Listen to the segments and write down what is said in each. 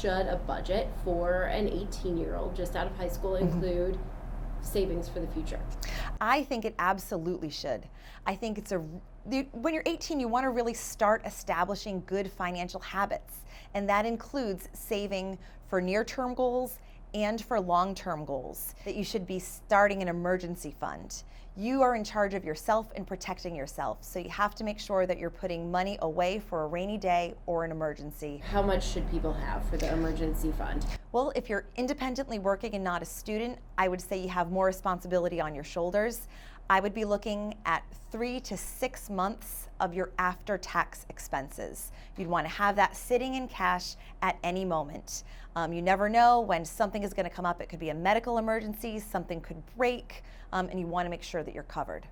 should a budget for an 18-year-old just out of high school include savings for the future? I think it absolutely should. I think when you're 18, you want to really start establishing good financial habits, and that includes saving for near-term goals and for long-term goals. That you should be starting an emergency fund. You are in charge of yourself and protecting yourself, so you have to make sure that you're putting money away for a rainy day or an emergency. How much should people have for the emergency fund? Well, if you're independently working and not a student, I would say you have more responsibility on your shoulders. I would be looking at 3 to 6 months of your after-tax expenses. You'd want to have that sitting in cash at any moment. You never know when something is going to come up. It could be a medical emergency, something could break, and you want to make sure that you're covered.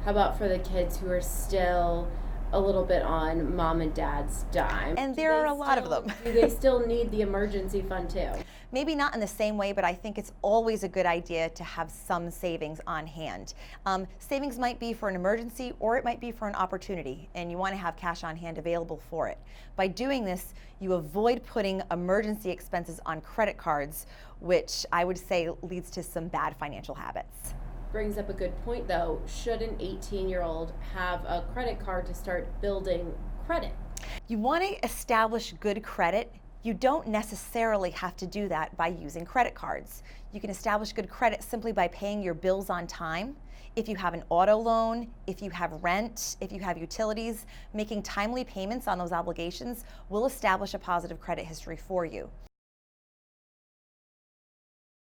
How about for the kids who are still a little bit on mom and dad's dime? And there are a lot of them. Do they still need the emergency fund too? Maybe not in the same way, but I think it's always a good idea to have some savings on hand. Savings might be for an emergency or it might be for an opportunity, and you want to have cash on hand available for it. By doing this, you avoid putting emergency expenses on credit cards, which I would say leads to some bad financial habits. Brings up a good point though. Should an 18-year-old have a credit card to start building credit? You want to establish good credit. You don't necessarily have to do that by using credit cards. You can establish good credit simply by paying your bills on time. If you have an auto loan, if you have rent, if you have utilities, making timely payments on those obligations will establish a positive credit history for you.